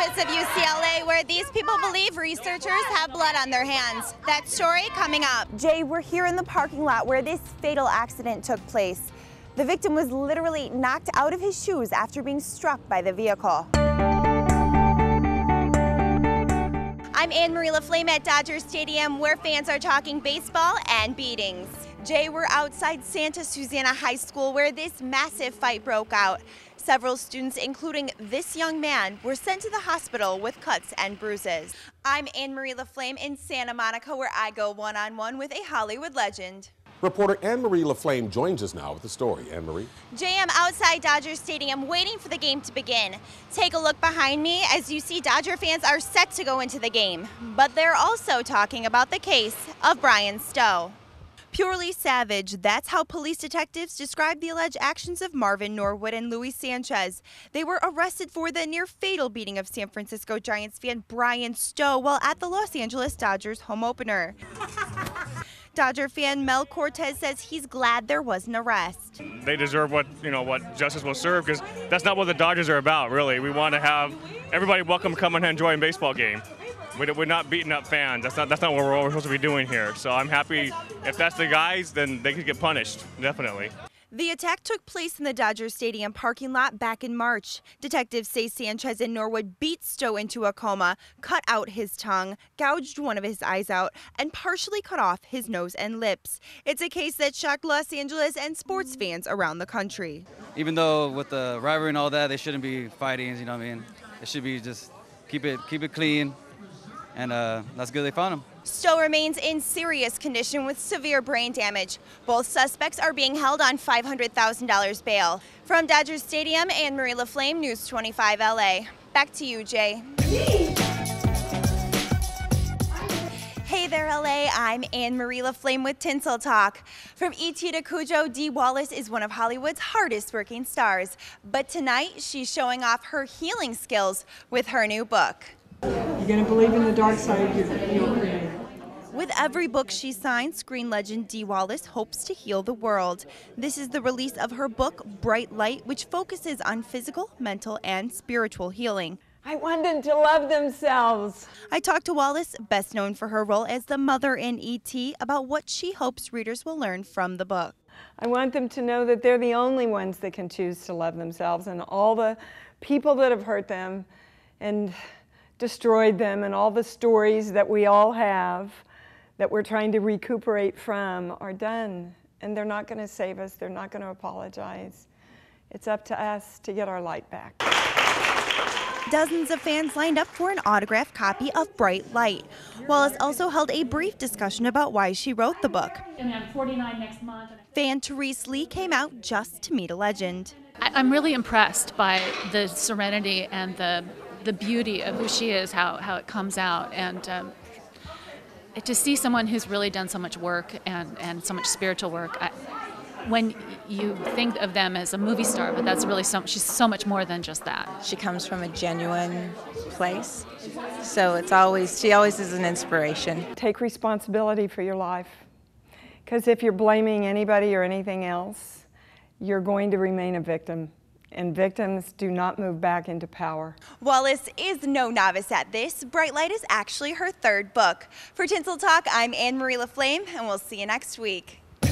campus of UCLA where these people believe researchers have blood on their hands. That story coming up. Jay, we're here in the parking lot where this fatal accident took place. The victim was literally knocked out of his shoes after being struck by the vehicle. I'm Marie LaFlamme at Dodger Stadium where fans are talking baseball and beatings. Jay, we're outside Santa Susana High School where this massive fight broke out. Several students, including this young man, were sent to the hospital with cuts and bruises. I'm Marie LaFlamme in Santa Monica where I go one-on-one with a Hollywood legend. Reporter Marie LaFlamme joins us now with the story. Marie. Jay, I'm outside Dodger Stadium waiting for the game to begin. Take a look behind me as you see Dodger fans are set to go into the game. But they're also talking about the case of Brian Stowe. Purely savage, that's how police detectives describe the alleged actions of Marvin Norwood and Luis Sanchez. They were arrested for the near-fatal beating of San Francisco Giants fan Brian Stowe while at the Los Angeles Dodgers home opener. Dodger fan Mel Cortez says he's glad there was an arrest. They deserve what justice will serve, because that's not what the Dodgers are about, really. We want to have everybody welcome to come and enjoy a baseball game. We're not beating up fans. That's not what we're supposed to be doing here. So I'm happy if that's the guys, then they could get punished, definitely. The attack took place in the Dodger Stadium parking lot back in March. Detectives say Sanchez and Norwood beat Stowe into a coma, cut out his tongue, gouged one of his eyes out, and partially cut off his nose and lips. It's a case that shocked Los Angeles and sports fans around the country. Even though with the rivalry and all that, they shouldn't be fighting, you know what I mean? It should be just keep it clean. And that's good they found him. Stowe remains in serious condition with severe brain damage. Both suspects are being held on $500,000 bail. From Dodger Stadium, Marie LaFlamme, News 25 LA. Back to you, Jay. Hey there, LA. I'm Marie LaFlamme with Tinsel Talk. From E.T. to Cujo, Dee Wallace is one of Hollywood's hardest working stars. But tonight, she's showing off her healing skills with her new book. You're going to believe in the dark side of your creator. With every book she signs, screen legend Dee Wallace hopes to heal the world. This is the release of her book, Bright Light, which focuses on physical, mental, and spiritual healing. I want them to love themselves. I talked to Wallace, best known for her role as the mother in E.T., about what she hopes readers will learn from the book. I want them to know that they're the only ones that can choose to love themselves, and all the people that have hurt them and destroyed them and all the stories that we all have that we're trying to recuperate from are done, and they're not going to save us. They're not going to apologize. It's up to us to get our light back. Dozens of fans lined up for an autographed copy of Bright Light. Wallace also held a brief discussion about why she wrote the book. And I'm 49 next month. Fan Therese Lee came out just to meet a legend. I'm really impressed by the serenity and the beauty of who she is, how it comes out, and to see someone who's really done so much work and so much spiritual work. When you think of them as a movie star, but that's really she's so much more than just that. She comes from a genuine place, so she always is an inspiration. Take responsibility for your life, because if you're blaming anybody or anything else, you're going to remain a victim. And victims do not move back into power. Wallace is no novice at this. Bright Light is actually her third book. For Tinsel Talk, I'm Marie LaFlamme, and we'll see you next week. The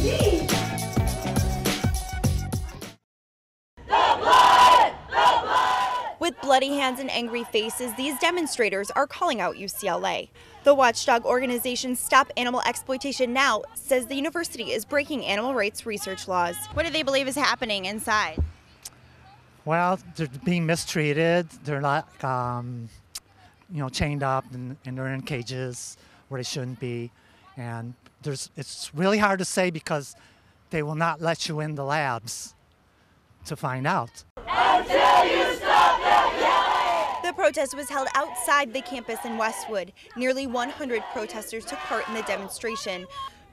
blood! The blood! With bloody hands and angry faces, these demonstrators are calling out UCLA. The watchdog organization Stop Animal Exploitation Now says the university is breaking animal rights research laws. What do they believe is happening inside? Well, they're being mistreated. They're not, chained up and they're in cages where they shouldn't be. And it's really hard to say because they will not let you in the labs to find out. Until you stop them yelling! The protest was held outside the campus in Westwood. Nearly 100 protesters took part in the demonstration.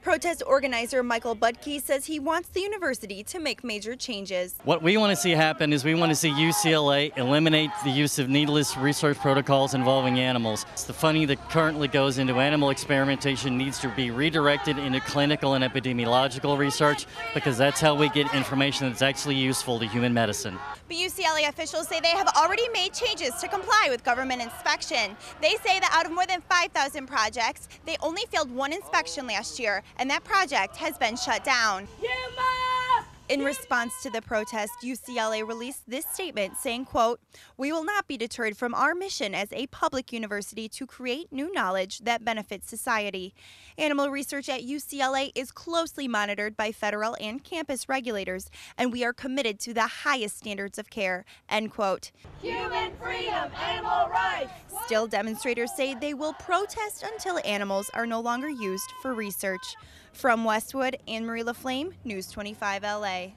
Protest organizer Michael Budke says he wants the university to make major changes. What we want to see happen is we want to see UCLA eliminate the use of needless research protocols involving animals. The funding that currently goes into animal experimentation needs to be redirected into clinical and epidemiological research, because that's how we get information that's actually useful to human medicine. But UCLA officials say they have already made changes to comply with government inspection. They say that out of more than 5,000 projects, they only failed one inspection last year, and that project has been shut down. In response to the protest, UCLA released this statement saying, quote, "We will not be deterred from our mission as a public university to create new knowledge that benefits society. Animal research at UCLA is closely monitored by federal and campus regulators, and we are committed to the highest standards of care," end quote. Human freedom, animal rights. Still, demonstrators say they will protest until animals are no longer used for research. From Westwood, Marie LaFlamme, News 25 LA.